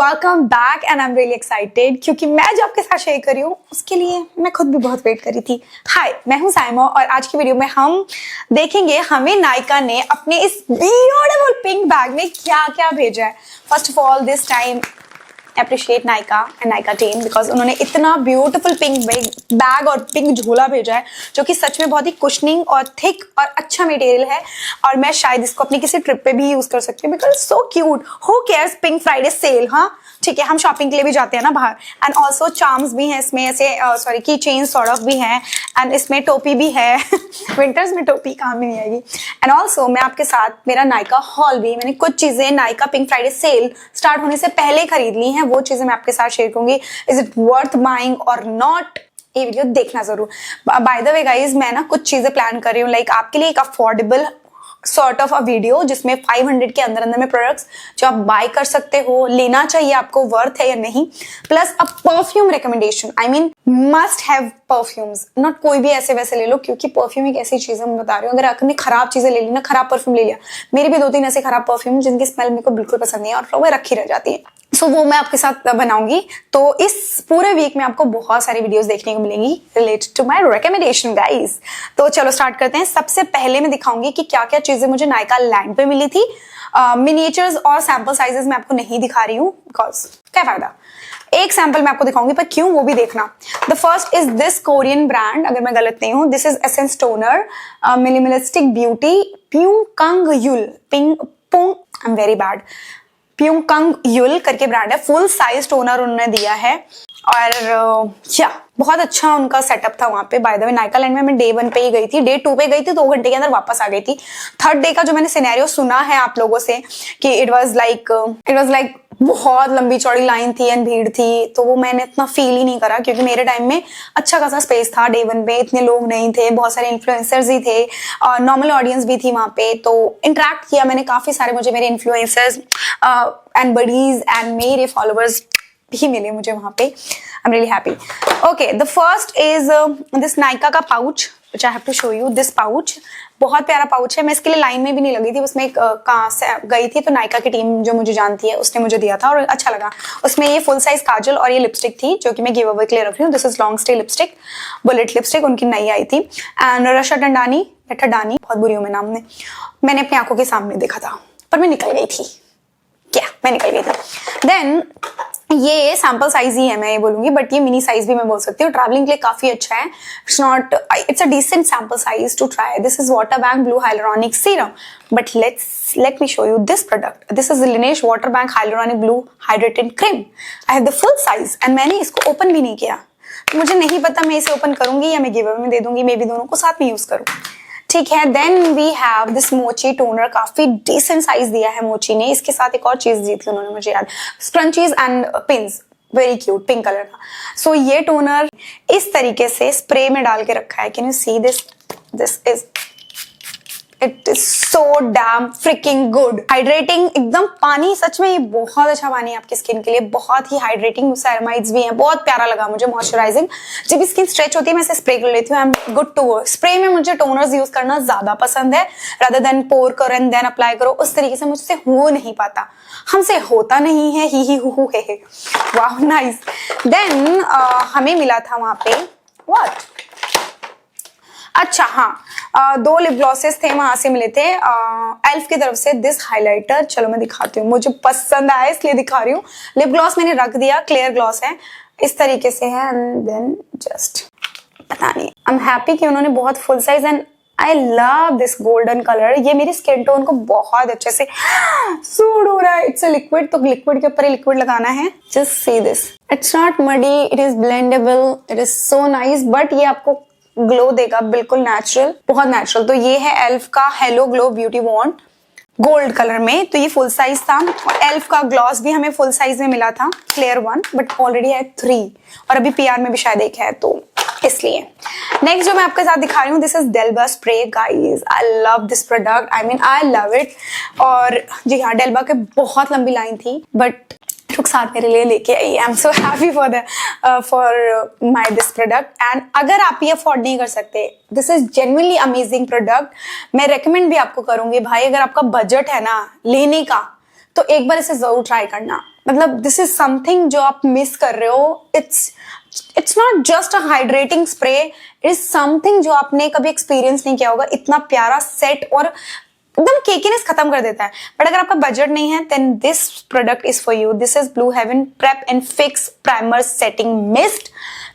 Welcome back and I am really excited क्योंकि मैं जो आपके साथ शेयर कर रही हूँ उसके लिए मैं खुद भी बहुत वेट कर रही थी। हाय, मैं हूँ साइमा और आज की वीडियो में हम देखेंगे हमें नायका ने अपने इस ब्यूटीफुल पिंक बैग में क्या क्या भेजा है। First of all this time appreciate Nykaa and Nykaa team because उन्होंने इतना ब्यूटीफुल पिंक बैग और पिंक झोला भेजा है जो कि सच में बहुत ही कुशनिंग और थिक और अच्छा मटेरियल है और मैं शायद इसको अपनी किसी ट्रिप पे भी यूज कर सकती हूँ because so cute. Who cares pink Friday sale. हाँ ठीक है, हम शॉपिंग के लिए भी जाते हैं ना बाहर। एंड ऑल्सो चार्म्स भी हैं इसमें, ऐसे सॉरी की चेन सॉर्ट ऑफ भी हैं एंड इसमें टोपी भी है विंटर्स में टोपी काम में नहीं आएगी। एंड ऑल्सो मैं आपके साथ मेरा नायका हॉल भी, मैंने कुछ चीजें Nykaa pink Friday sale start होने से पहले खरीद ली हैं, वो चीजें मैं आपके साथ शेयर करूंगी। इज इट वर्थ बाइंग और नॉट, ये वीडियो देखना जरूर। बाय द वे गाइज, मैं ना कुछ चीजें प्लान कर रही हूँ लाइक आपके लिए एक affordable sort of a video जिसमें 500 के अंदर अंदर में प्रोडक्ट्स जो आप बाय कर सकते हो, लेना चाहिए आपको, वर्थ है या नहीं, plus a perfume recommendation. I mean must have perfumes, not कोई भी ऐसे वैसे ले लो क्योंकि परफ्यूम एक ऐसी चीज मैं बता रही हूँ, अगर आपने खराब चीजें ले ली ना, खराब परफ्यूम ले लिया, मेरे भी 2-3 ऐसे खराब परफ्यूम जिनकी स्मेल मेरे को बिल्कुल पसंद नहीं है और वो रखी रह जाती है। सो वो मैं आपके साथ बनाऊंगी। तो इस पूरे वीक में आपको बहुत सारी वीडियोस देखने को मिलेंगी related to my recommendation guys. तो चलो स्टार्ट करते हैं। सबसे पहले मैं दिखाऊंगी कि क्या क्या चीजें मुझे नायका लैंड पे मिली थी। मिनिएचर्स और सैंपल साइजेस मैं आपको नहीं दिखा रही हूँ बिकॉज क्या फायदा, एक सैंपल मैं आपको दिखाऊंगी पर क्यों वो भी देखना। The first is this Korean brand, अगर मैं गलत नहीं हूँ, this is essence toner minimalistic beauty Pyunkang Yul I am very bad, Pyunkang Yul करके ब्रांड है। फुल साइज टोनर उन्होंने दिया है और या बहुत अच्छा उनका सेटअप था वहां पे। Bye the way Nykaa land में मैं डे 1 पे ही गई थी, डे 2 पे गई थी, 2 घंटे के अंदर वापस आ गई थी। थर्ड डे का जो मैंने सिनेरियो सुना है आप लोगों से कि इट वाज लाइक बहुत लंबी चौड़ी लाइन थी एंड भीड़ थी, तो वो मैंने इतना फील ही नहीं करा क्योंकि मेरे टाइम में अच्छा खासा स्पेस था। डे 1 पे इतने लोग नहीं थे, बहुत सारे इन्फ्लुएंसर्स ही थे और नॉर्मल ऑडियंस भी थी वहां पे, तो इंटरेक्ट किया मैंने काफी सारे, मुझे मेरे इन्फ्लुएंसर्स एंड बडीज एंड मेरे फॉलोअर्स भी मिले मुझे वहां पे। I am really happy. Okay, the first is this Nykaa का pouch which I have to show you. This pouch बहुत प्यारा पाउच है। मैं इसके लिए लाइन में भी नहीं लगी थी, उसमें एक कहाँ से गई थी तो नायका की टीम जो मुझे जानती है उसने मुझे दिया था और अच्छा लगा। उसमें ये फुल साइज काजल और ये लिपस्टिक थी जो कि मैं गिव अवे के लिए रख रही हूँ। This is long stay lipstick, bullet lipstick, उनकी नई आई थी। एंड रशा टंडानी या ठडानी, बहुत बुरी हूँ मैं नाम में, मैंने अपनी आंखों के सामने देखा था पर मैं निकल गई थी। क्या मैं निकल गई थी। देन ये सैंपल साइज ही है मैं ये बोलूंगी, बट ये मिनी साइज भी मैं बोल सकती हूँ। ट्रैवलिंग के लिए काफी अच्छा है। It's a decent sample size to try. This is water bank blue hyaluronic serum, but let me show you this product. This is Laneige water bank hyaluronic blue hydrating cream. I have the full size and मैंने इसको open भी नहीं किया, तो मुझे नहीं पता मैं इसे ओपन करूंगी या मैं गिव अवे में दे दूंगी, मे बी दोनों को साथ में यूज करूँ। ठीक है। देन वी हैव दिस मोची टोनर, काफी डिसेंट साइज दिया है मोची ने। इसके साथ एक और चीज दी थी उन्होंने मुझे याद, scrunchies and pins, very cute pink colour का। सो ये टोनर इस तरीके से स्प्रे में डाल के रखा है। Can you see this? This is it is so damn fricking good, hydrating एकदम। पानी सच में ये बहुत अच्छा पानी है आपकी स्किन के लिए, बहुत ही हाइड्रेटिंग। सेरामाइड्स भी हैं, बहुत प्यारा लगा मुझे, मॉइस्चराइजिंग। जब स्किन स्ट्रेच होती है मैं इसे स्प्रे कर लेती हूँ। I am good to work. Spray में मुझे टोनर्स यूज करना ज्यादा पसंद है रादर देन पोर करो एंड देन अप्लाई करो। उस तरीके से मुझसे हो नहीं पाता, हमसे होता नहीं है। ही हु हे। वाह नाइस। देन हमें मिला था वहां पे व्हाट, अच्छा हाँ, 2 लिप ग्लॉसेस थे वहां से मिले थे एल्फ की तरफ से। दिस हाइलाइटर, चलो मैं दिखाती हूँ, मुझे पसंद आया इसलिए दिखा रही हूँ। लिप ग्लॉस मैंने रख दिया, क्लियर ग्लॉस है, इस तरीके से है। एंड देन जस्ट पता नहीं, आई एम हैप्पी कि उन्होंने बहुत full size and I love this golden colour. ये मेरी स्किन टोन को बहुत अच्छे से सूट हो रहा है। इट्स अ लिक्विड, तो लिक्विड के ऊपर ही लिक्विड लगाना है। Just see this, it's not muddy, it is blendable, it is so nice, but ये आपको ग्लो देगा बिल्कुल नेचुरल, बहुत नेचुरल। तो ये है एल्फ का हेलो ग्लो ब्यूटी वॉन्ड गोल्ड कलर में, तो ये फुल साइज था। और एल्फ का ग्लॉस भी हमें फुल साइज में मिला था, क्लियर 1, बट ऑलरेडी है 3 और अभी पीआर में भी शायद एक है, तो इसलिए। नेक्स्ट जो मैं आपके साथ दिखा रही हूँ, this is Delba spray guys. I love this product, I mean I love it. और जी हाँ, डेल्बा के बहुत लंबी लाइन थी बट साथ मेरे लिए लेके आई। I am so happy for my this product. And अगर आप ये अफोर्ड नहीं कर सकते, this is genuinely amazing product. मैं रेकमेंड भी आपको करूंगी भाई, अगर आपका बजट है ना लेने का, तो एक बार इसे जरूर ट्राई करना। मतलब दिस इज समथिंग जो आप मिस कर रहे हो. It's not just a hydrating spray, it is something जो आपने कभी एक्सपीरियंस नहीं किया होगा. इतना प्यारा सेट और एकदम केकीनेस खत्म कर देता है. बट अगर आपका बजट नहीं है then this product is for you. This is Blue Heaven prep and fix primer setting mist.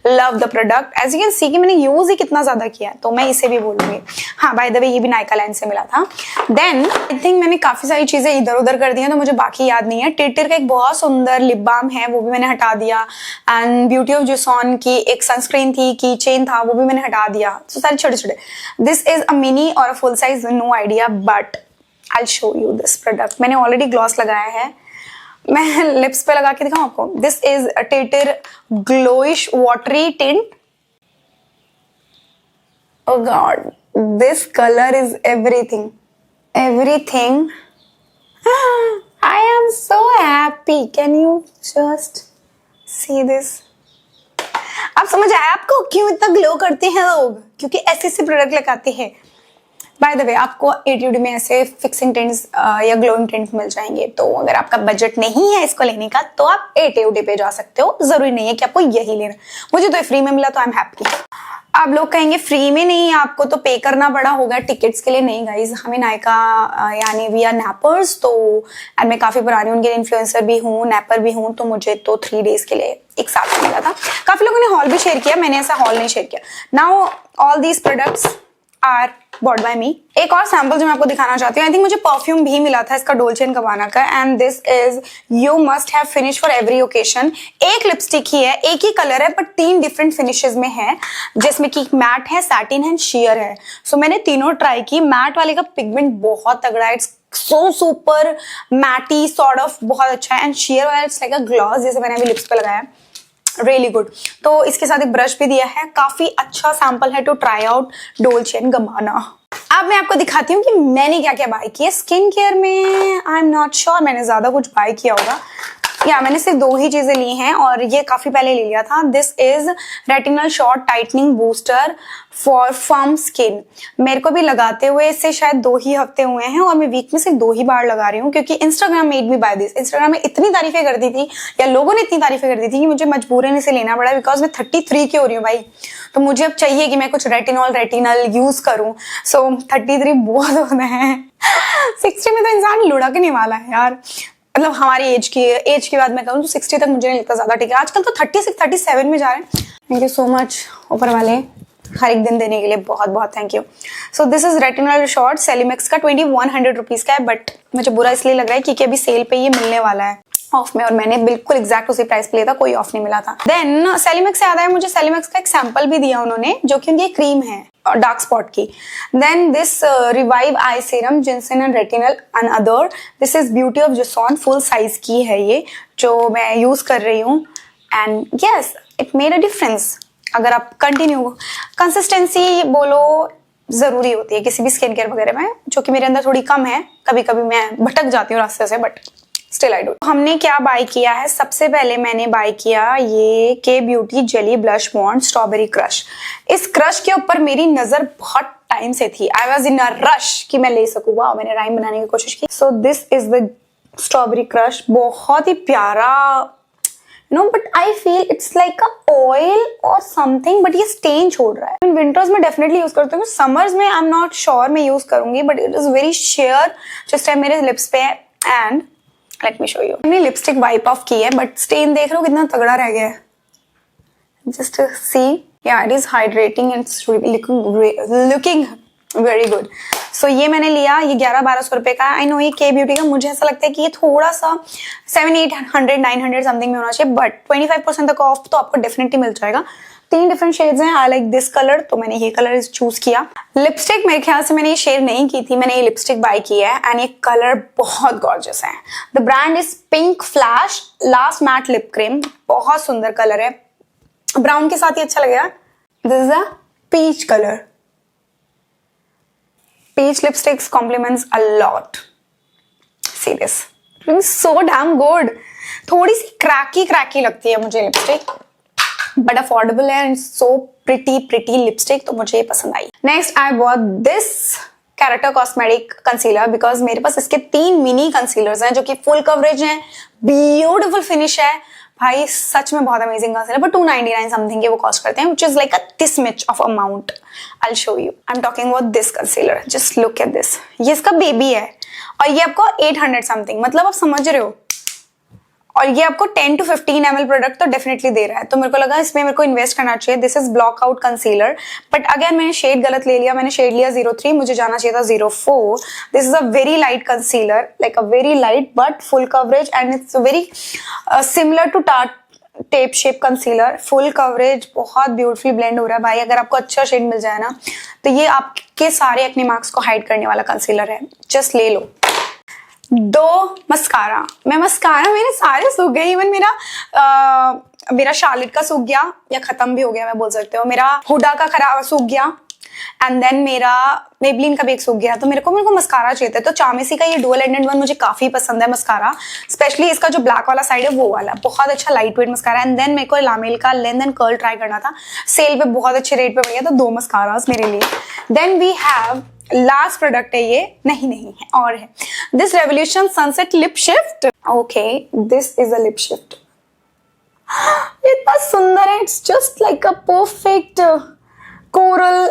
Love the product. As you can see कि मैंने यूज ही कितना ज्यादा किया है, तो मैं इसे भी बोलूंगी. हाँ, बाय द वे ये भी नायका लाइन से मिला था. देन आई थिंक मैंने काफी सारी चीजें इधर उधर कर दी हैं, तो मुझे बाकी याद नहीं है. टिटर का एक बहुत सुंदर लिप बाम है, वो भी मैंने हटा दिया. एंड ब्यूटी ऑफ जुसॉन की एक सनस्क्रीन थी, की चेन था, वो भी मैंने हटा दिया. तो सारे छोटे छोटे. दिस इज अ मिनी और a full size, no idea, but I will show you this product. मैंने ऑलरेडी ग्लॉस लगाया है, मैं लिप्स पे लगा के दिखाऊं आपको. This is Tirtir glowish watery tint. Oh God, this color is everything. Everything. I am so happy. Can you just see this? अब समझ आया आपको क्यों इतना ग्लो करते हैं लोग? क्योंकि ऐसे ऐसे प्रोडक्ट लगाते हैं. बाय द वे आपको एटीट्यूड में ऐसे फिक्सिंग टिंट्स या ग्लोइंग टिंट्स मिल जाएंगे. तो अगर आपका बजट नहीं है इसको लेने का तो आप एटीट्यूड पे जा सकते हो. जरूरी नहीं है कि आपको यही लेना. मुझे तो फ्री में मिला तो आई एम हैप्पी. आप लोग कहेंगे फ्री में नहीं, आपको तो पे करना पड़ा होगा टिकट्स के लिए. नहीं गाइज, हमें नायका यानी वी आर नैपर्स, तो मैं काफी पुरानी उनके इन्फ्लुएंसर भी हूँ, नैपर भी हूँ. तो मुझे तो 3 डेज के लिए एक साथ मिला था. काफी लोगों ने हॉल भी शेयर किया, मैंने ऐसा हॉल नहीं शेयर किया. Now all these products are bought by me. एक और सैंपल जो मैं आपको दिखाना चाहती हूँ. आई थिंक मुझे परफ्यूम भी मिला था इसका, डोल्चे एंड गबाना का. And this is you must have finish for every occasion. एक लिपस्टिक ही है, एक ही कलर है, बट 3 डिफरेंट फिनिशेस में है, जिसमें कि मैट है, सैटिन है, शेयर है. सो मैंने तीनों ट्राई की. मैट वाले का पिगमेंट बहुत तगड़ा है, it's so super matte sort of, बहुत अच्छा है. एंड शेयर वाला इट्स लाइक अ ग्लॉस, जैसे मैंने अभी लिप्स पे लगाया. Really good. तो इसके साथ एक ब्रश भी दिया है. काफी अच्छा सैंपल है टू ट्राई आउट डोल्चे एंड गबाना. अब मैं आपको दिखाती हूँ कि मैंने क्या क्या बाय किया. स्किन केयर में आई एम नॉट श्योर मैंने ज्यादा कुछ बाय किया होगा. या मैंने सिर्फ 2 ही चीजें ली हैं और ये काफी पहले ले लिया था. This is retinal short tightening booster for firm skin. मेरे को भी लगाते हुए इससे शायद 2 ही हफ्ते हुए हैं और मैं वीक में सिर्फ 2 ही बार लगा रही हूँ, क्योंकि Instagram made me buy this. Instagram में इतनी तारीफें करती थी, या लोगों ने इतनी तारीफें करती थी, कि मुझे मजबूरन इसे लेना पड़ा. बिकॉज मैं 33 की हो रही हूँ भाई, तो मुझे अब चाहिए कि मैं कुछ रेटिनल यूज करूँ. सो 33 बहुत होते हैं. 60 में तो इंसान लुढ़कने वाला है यार. मतलब हमारी एज के बाद मैं कहूँ तो 60 तक मुझे नहीं लगता ज्यादा ठीक है. आजकल तो 36 37 में जा रहे हैं. थैंक यू सो मच ऊपर वाले, हर एक दिन देने के लिए बहुत बहुत thank you. So this is retinal shot. Celimax का 2100 रुपीज का है, बट मुझे बुरा इसलिए लग रहा है क्योंकि अभी सेल पे ये मिलने वाला है ऑफ में, और मैंने बिल्कुल एग्जैक्ट उसी प्राइस पे लिया था, कोई ऑफ नहीं मिला था. देन सेलिमेक्स से याद आया मुझे, सेलिमेक्स का एक सैंपल भी दिया उन्होंने, जो कि उनकी क्रीम है डार्क स्पॉट की. Then this revive eye serum ginseng and retinal and other. This is beauty of Joseon, full size की है ये, जो मैं यूज कर रही हूँ. And yes, it made a difference. अगर आप कंटिन्यू कंसिस्टेंसी बोलो जरूरी होती है किसी भी स्किन केयर वगैरह में, जो कि मेरे अंदर थोड़ी कम है. कभी कभी मैं भटक जाती हूँ रास्ते से, बट स्टिल आई डू. हमने क्या बाय किया है? सबसे पहले मैंने बाय किया ये के beauty jelly blush bond strawberry crush. इस क्रश के ऊपर मेरी नजर बहुत टाइम से थी. I was in a rush कि मैं ले सकूँ. वाह, मैंने राइम बनाने की कोशिश की. So this is the strawberry crush. बहुत ही प्यारा, no, but I feel it's like a oil or something, but ये स्टेन छोड़ रहा है. इन विंटर्स में डेफिनेटली यूज करती हूँ. समर्स में आई एम नॉट श्योर मैं यूज करूंगी, but it is very sheer जिस टाइम मेरे लिप्स पे है. And let me show you. मैंने लिपस्टिक वाइप ऑफ की है, बट स्टेन देख रहे हो कितना तगड़ा रह गया है. Just see, yeah it is hydrating and looking very good. So ये मैंने लिया, ये 1100-1200 रुपए का. आई नो ये के ब्यूटी का, मुझे ऐसा लगता है कि ये थोड़ा सा 700-800-900 समथिंग में होना चाहिए, बट 25% तक ऑफ तो आपको डेफिनेटली मिल जाएगा. 3 डिफरेंट शेड्स हैं. आई लाइक दिस कलर, तो मैंने ये कलर चूज किया. लिपस्टिक मेरे ख्याल से मैंने ये शेयर नहीं की थी, मैंने ये लिपस्टिक बाय की है. एंड ये कलर बहुत गॉर्जियस है. The brand is pink flash last mat lip cream. बहुत सुंदर कलर है, ब्राउन के साथ ही अच्छा लगेगा. This is a peach colour. Peach lipsticks compliments a lot. See this. It's so damn good. थोड़ी सी क्रैकी लगती है मुझे लिपस्टिक, बट अफोर्डेबल है. एंड सो प्रिटी लिपस्टिक, तो मुझे ये पसंद आई. Next I bought this character cosmetic concealer, because मेरे पास इसके 3 मिनी कंसीलर्स हैं जो कि फुल कवरेज हैं, ब्यूटीफुल फिनिश है भाई, सच में बहुत अमेजिंग कंसीलर। बट 299 समथिंग के वो कॉस्ट करते हैं, which is like a this much of amount. I will show you, I am talking about this concealer, just look at this. ये इसका बेबी है और ये आपको 800 समथिंग, मतलब आप समझ रहे हो, और ये आपको 10 to 15 ml प्रोडक्ट तो डेफिनेटली दे रहा है, तो मेरे को लगा इसमें मेरे को इन्वेस्ट करना चाहिए। This is block out concealer, but again मैंने शेड गलत ले लिया, मैंने शेड लिया 03, मुझे जाना चाहिए था 04। This is a very light concealer, like a very light but full coverage, and it's very similar to tape shape concealer, full coverage, बहुत ब्यूटीफुली ब्लेंड हो रहा है भाई। अगर आपको अच्छा शेड मिल जाए ना तो ये आपके सारे एक्ने मार्क्स को हाइड करने वाला कंसीलर है, जस्ट ले लो। 2 मस्कारा, मस्कारा मेरे सारे सूख गए, इवन मेरा शार्लेट का सूख गया या खत्म भी हो गया, मैं बोल सकते हो। मेरा हुडा का खराब सूख गया, एंड देन मेरा मेबलिन का भी एक सूख गया, तो मेरे को मस्कारा चाहिए था। तो चामेसी का ये डुअल एंडेड वन मुझे काफी पसंद है मस्कारा, स्पेशली इसका जो ब्लैक वाला साइड है वो वाला, बहुत अच्छा light weight mascara. And then मेरे को लामेल का लेंथ एंड कर्ल ट्राई करना था, सेल पे बहुत अच्छे रेट पे पड़ गया, तो 2 मस्कारास मेरे लिए। Then we have last product है ये, नहीं है और है, this Revolution sunset lip shift. Okay, this is a lip shift, इतना सुंदर है, it's just like a perfect coral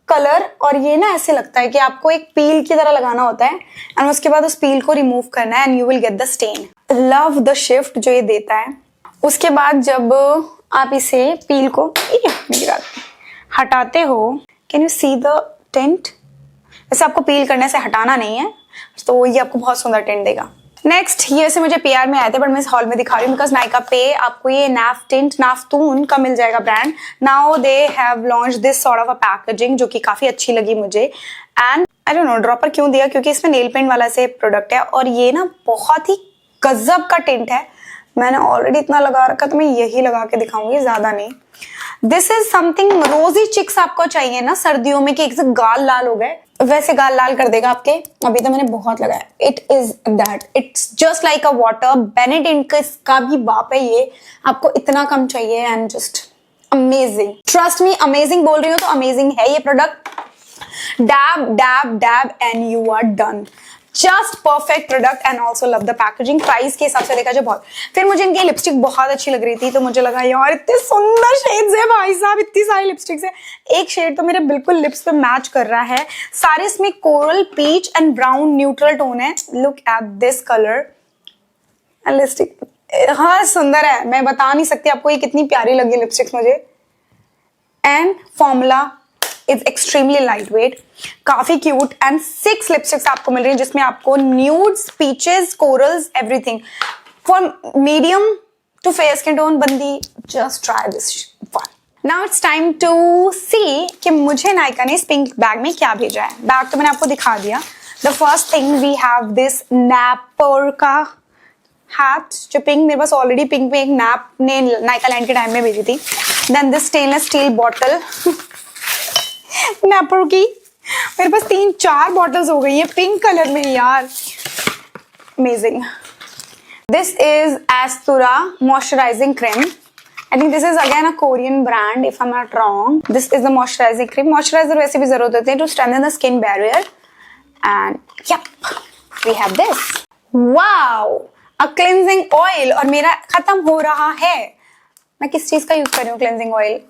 colour. और ये ना ऐसे लगता है कि आपको एक पील की तरह लगाना होता है, एंड उसके बाद उस पील को रिमूव करना है, and you will get the stain. Love the shift जो ये देता है। उसके बाद जब आप इसे पील को हटाते हो, can you see the tint, वैसे आपको पील करने से हटाना नहीं है, तो ये आपको बहुत सुंदर टिंट देगा। नेक्स्ट, ये वैसे मुझे पीआर में आए थे, बट मैं इस हॉल में दिखा रही हूँ बिकॉज नायका पे आपको ये नाफ्तून का मिल जाएगा brand. Now they have launch this sort of a packaging जो कि काफी अच्छी लगी मुझे, and I don't no dropper क्यों दिया, क्योंकि इसमें नेल पेंट वाला से प्रोडक्ट है, और ये ना बहुत ही गजब का टिंट है। मैंने ऑलरेडी इतना लगा रखा, तो मैं यही लगा के दिखाऊंगी, ज्यादा नहीं। दिस इज समथिंग, रोजी चिक्स आपको चाहिए ना सर्दियों में कि एक से गाल लाल हो गए, वैसे गाल लाल कर देगा आपके। अभी तो मैंने बहुत लगाया, it is that, it's just like a water. Benedict का भी बाप है ये, आपको इतना कम चाहिए, and just amazing, trust me, amazing बोल रही हूँ तो अमेजिंग है ये product. Dab dab dab and you are done, just perfect product, and also love the packaging. Price के हिसाब से देखा जाए बहुत। फिर मुझे इनकी लिपस्टिक बहुत अच्छी लग रही थी, तो मुझे लगा यार इतने सुंदर शेड्स है भाई साहब, इतनी सारी लिपस्टिक्स है, एक शेड तो मेरे बिल्कुल लिप्स पे मैच कर रहा है। सारे इसमें coral, peach and brown neutral tone है। Look at this colour, lipstick हाँ सुंदर है, मैं बता नहीं सकती आपको ये कितनी प्यारी लगी लिपस्टिक्स मुझे। And formula is extremely lightweight, काफी क्यूट, एंड 6 लिपस्टिक्स आपको मिल रही है जिसमें आपको nudes, peaches, corals, everything for medium to fair skin tone बंदी। Just try this one. Now it's time to see कि मुझे नायका ने इस पिंक बैग में क्या भेजा है। बैग तो मैंने आपको दिखा दिया। The first thing we have this Napper का हैट, जो पिंक, मेरे पास ऑलरेडी पिंक में एक नैप ने नायका लैंड के टाइम में भेजी थी। Then this stainless steel bottle Napper की, मेरे पास 3-4 बॉटल्स हो गई है पिंक कलर में यार, amazing. This is Aestura moisturising cream, I think this is again a Korean brand if I am not wrong. This is the moisturising cream, moisturiser वैसे भी जरूरत होती है to strengthen the skin barrier, and yup we have this, wow, a cleansing oil, और मेरा खत्म हो रहा है। मैं किस चीज का यूज कर रही हूँ क्लेंजिंग ऑयल,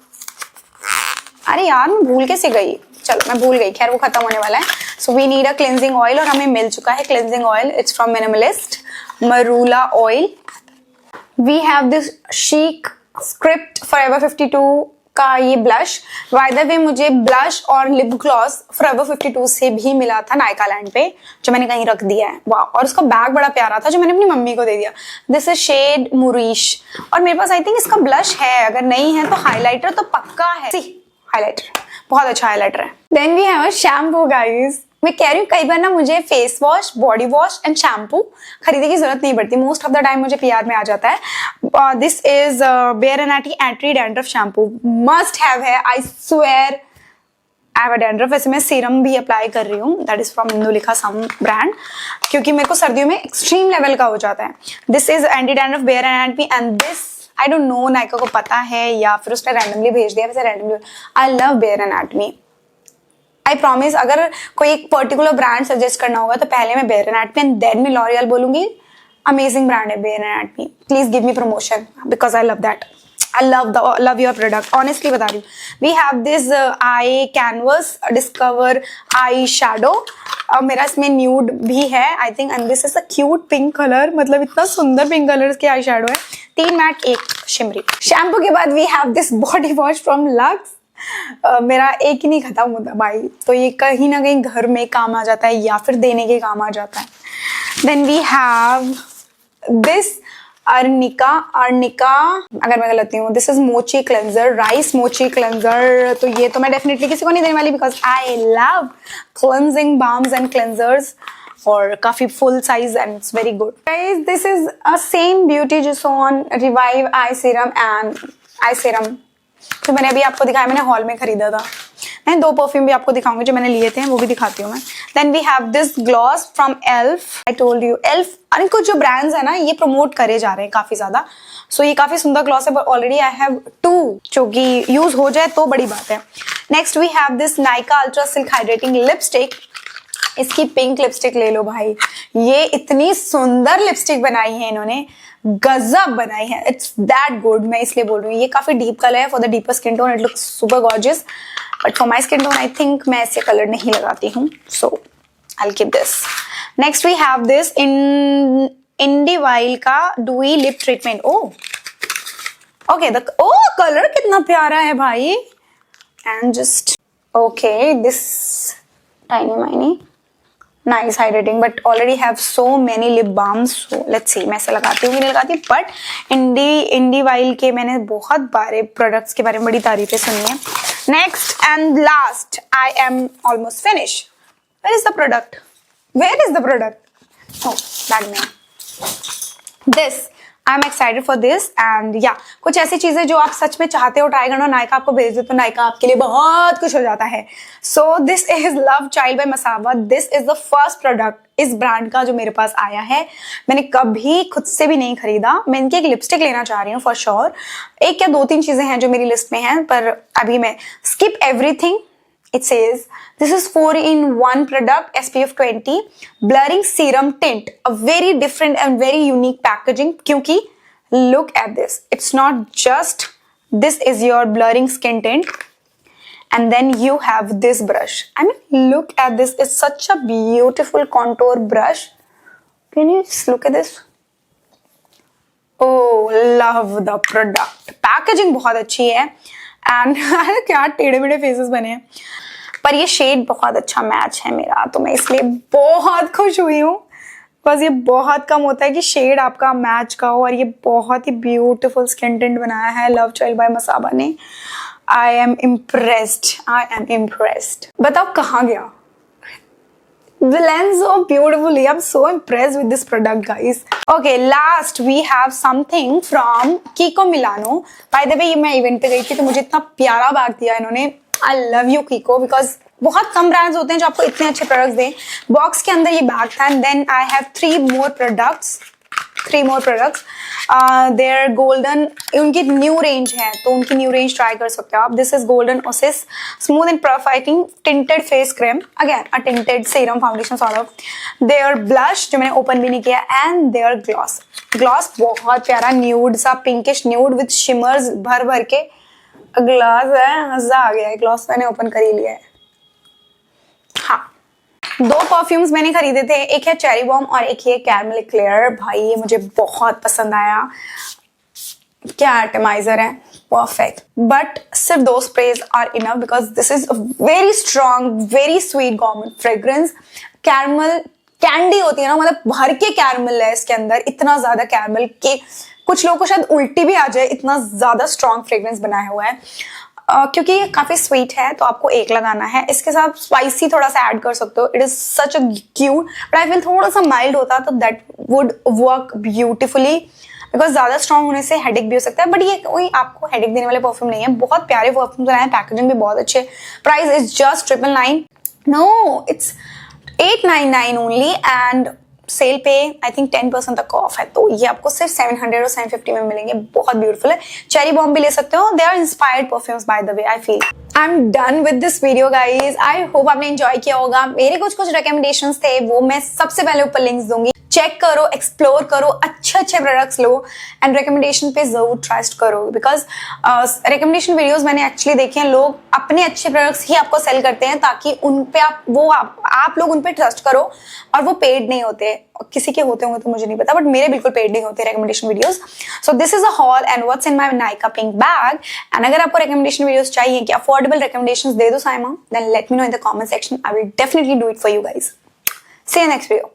अरे यार मैं भूल कैसे गई, चलो मैं भूल गई, खैर वो खत्म होने वाला है। So we need a cleansing oil, और हमें मिल चुका है cleansing oil, it's from Minimalist marula oil. We have this chic script Forever 52 का ये ब्लश। बाय द वे मुझे ब्लश और लिप ग्लॉस फॉरएवर 52 से भी मिला था नायका लैंड पे, जो मैंने कहीं रख दिया है, वाह, और उसका बैग बड़ा प्यारा था जो मैंने अपनी मम्मी को दे दिया। दिस इज शेड मुरीश, और मेरे पास आई थिंक इसका ब्लश है, अगर नहीं है तो हाइलाइटर तो पक्का है, हाइलाइटर बहुत अच्छा हाइलाइटर है। Then we have shampoo guys, मैं कह रही हूँ कई बार ना मुझे face wash, body wash and shampoo खरीदने की जरूरत नहीं पड़ती, मोस्ट ऑफ द टाइम मुझे पीआर में आ जाता है। This is bare anatomy anti dandruff shampoo, must have है, I swear I have a dandruff. वैसे मैं सीरम भी अप्लाई कर रही हूँ, that is from Indulekha some brand, क्योंकि मेरे को सर्दियों में एक्सट्रीम लेवल का हो जाता है। This is anti dandruff bare anatomy, and this I don't know Nykaa को पता है या फिर उसने रैंडमली भेज दिया, वैसे randomly. I love Bare Anatomy, I promise अगर कोई एक पर्टिकुलर ब्रांड सजेस्ट करना होगा तो पहले मैं बेयर एनाटमी एंड देन मैं लॉरियल बोलूंगी। अमेजिंग ब्रांड है Bare Anatomy, please give me promotion because I love that. I love your product. Honestly बता रही हूँ. We have this eye canvas discover eye shadow. मेरा इसमें nude भी है I think and this is a cute pink color. मतलब इतना सुंदर pink color इसके eye shadow है. 3 मैट 1 शिमरी. शैम्पू के बाद we have this body wash from Lux. मेरा एक ही नहीं खत्म होता भाई, तो ये कहीं ना कहीं घर में काम आ जाता है या फिर देने के काम आ जाता है. Then we have this अर्निका अगर मैं गलत नहीं हूँ, this is mochi cleanser, rice mochi cleanser. तो ये तो मैं डेफिनेटली किसी को नहीं देने वाली because I love cleansing balms and cleansers और काफी full size and it's very good. Guys this is a same beauty Joseon revive eye serum and eye serum जो मैंने अभी आपको दिखाया, मैंने हॉल में खरीदा था. मैं 2 परफ्यूम भी आपको दिखाऊंगी जो मैंने लिए थे, वो भी दिखाती हूँ मैं. Then we have this gloss from Elf. I told you Elf are कुछ जो ब्रांड्स है ना ये प्रमोट करे जा रहे हैं काफी ज्यादा. सो ये काफी सुंदर ग्लॉस है, बट ऑलरेडी आई हैव 2 जो कि यूज हो जाए तो बड़ी बात है. Next we have this Nykaa ultra silk hydrating lipstick. इसकी पिंक लिपस्टिक ले लो भाई, ये इतनी सुंदर लिपस्टिक बनाई है इन्होंने, गजब बनाई है. इट्स दैट गुड, मैं इसलिए बोल रही हूँ. ये काफी डीप कलर है for the deeper skin tone, it looks super gorgeous, but for my skin tone I think मैं ऐसे कलर नहीं लगाती हूँ, so I will keep this. Next we have this इंडिवाइल का dewy lip treatment. Okay colour कितना प्यारा है भाई. And just okay this tiny miny nice hydrating, but already have so many lip balms. So let's see मैं ऐसे लगाती हूँ कि नहीं लगाती, बट इंडिवाइल के मैंने बहुत बारे प्रोडक्ट्स के बारे में बड़ी तारीफें सुनी है. Next and last I am almost finish. Where is the product? Where is the product? Bag में. This I am excited for this and या कुछ ऐसी चीजें जो आप सच में चाहते हो ट्राई करना, नायका आपको भेज दे तो नायका आपके लिए बहुत कुछ हो जाता है. So this is Love Child by Masaba. This is the first product इस ब्रांड का जो मेरे पास आया है. मैंने कभी खुद से भी नहीं खरीदा. मैं इनकी एक लिपस्टिक लेना चाह रही हूँ फॉर श्योर. 1 या 2-3 चीजें हैं जो मेरी लिस्ट में हैं, पर अभी मैं skip everything. It says this is 4-in-1 product, SPF 20 blurring serum tint, a very different and very unique packaging. क्योंकि look at this, it's not just this is your blurring skin tint, and then you have this brush. I mean, look at this, it's such a beautiful contour brush. Can you just look at this? Oh, love the product. Packaging बहुत अच्छी है and क्या टेढ़े मेढ़े faces बने हैं, पर ये शेड बहुत अच्छा मैच है मेरा, तो मैं इसलिए बहुत खुश हुई हूँ. बस ये बहुत कम होता है कि शेड आपका मैच का हो, और ये बहुत ही ब्यूटीफुल स्किन टिंट बनाया है लव चाइल्ड बाय मसाबा ने. I am impressed. बताओ कहाँ गया? blends so beautifully. I'm so impressed with this product, guys. Okay, last we have something from Kiko Milano. By the way, ये मैं इवेंट पे गई थी तो मुझे इतना प्यारा बैग दिया इन्होंने. I love you Kiko because बहुत कम ब्रांड्स होते हैं जो आपको इतने अच्छे प्रोडक्ट्स दें. बॉक्स के अंदर ये बैग था and then I have 3 more products. Their golden, उनकी न्यू रेंज है तो उनकी न्यू रेंज ट्राई कर सकते हो आप. This is golden oasis smooth and perfecting tinted face cream, again a tinted serum foundation sort of. Their blush जो मैंने ओपन भी नहीं किया एंड देयर ग्लॉस बहुत प्यारा न्यूड सा पिंकिश न्यूड विद शिमर्स भर भर के ग्लास है. मजा आ गया है. ग्लॉस मैंने ओपन कर ही लिया है. हाँ, 2 परफ्यूम्स मैंने खरीदे थे, एक है चेरी बॉम्ब और एक ये कैरमल एक्लेयर. भाई ये मुझे बहुत पसंद आया. क्या एटमाइजर है, परफेक्ट. बट सिर्फ 2 sprays are enough because this is very strong very sweet gourmand fragrance. Caramel candy होती है ना, मतलब भर के कैरमल है इसके अंदर, इतना ज्यादा कैरमल के कुछ लोगों को शायद उल्टी भी आ जाए, इतना ज्यादा स्ट्रॉन्ग फ्रेग्रेंस बनाया हुआ है. क्योंकि ये काफी स्वीट है तो आपको एक लगाना है. इसके साथ स्पाइसी थोड़ा सा ऐड कर सकते हो. It is such a cute, but I feel थोड़ा सा माइल्ड होता तो that would work beautifully because ज्यादा स्ट्रॉन्ग होने से हेडेक भी हो सकता है. बट ये कोई आपको हेडेक देने वाले परफ्यूम नहीं है. बहुत प्यारे परफ्यूम बनाए, पैकेजिंग भी बहुत अच्छे. Price is just 999. No, it's 899 only. And sale पे आई थिंक 10% तक का ऑफ है, तो ये आपको सिर्फ 700 और 750 में मिलेंगे। बहुत ब्यूटीफुल है। चेरी बॉम्ब भी ले सकते हो, they are inspired perfumes by the way I feel. I am done with this video guys. I hope आपने एंजॉय किया होगा। मेरे कुछ रिकमेंडेशंस थे, वो मैं सबसे पहले ऊपर लिंक्स दूंगी, चेक करो, एक्सप्लोर करो, अच्छे अच्छे प्रोडक्ट्स लो एंड रिकमेंडेशन पे जरूर ट्रस्ट करो, बिकॉज रिकमेंडेशन वीडियोस मैंने एक्चुअली देखे हैं, लोग अपने अच्छे प्रोडक्ट्स ही आपको सेल करते हैं ताकि उन पे आप लोग उन पे ट्रस्ट करो, और वो पेड नहीं होते। किसी के होते होंगे तो मुझे नहीं पता, बट मेरे बिल्कुल पेड नहीं होते recommendation videos. So this is a hall and what's in my Nykaa pink bag. And अगर आपको रिकमेंडेशन वीडियोस चाहिए कि अफोर्डेबल रिकमेंडेशंस दे दो Saima, then let me know in the comment section. I will definitely do it for you guys. See you next video.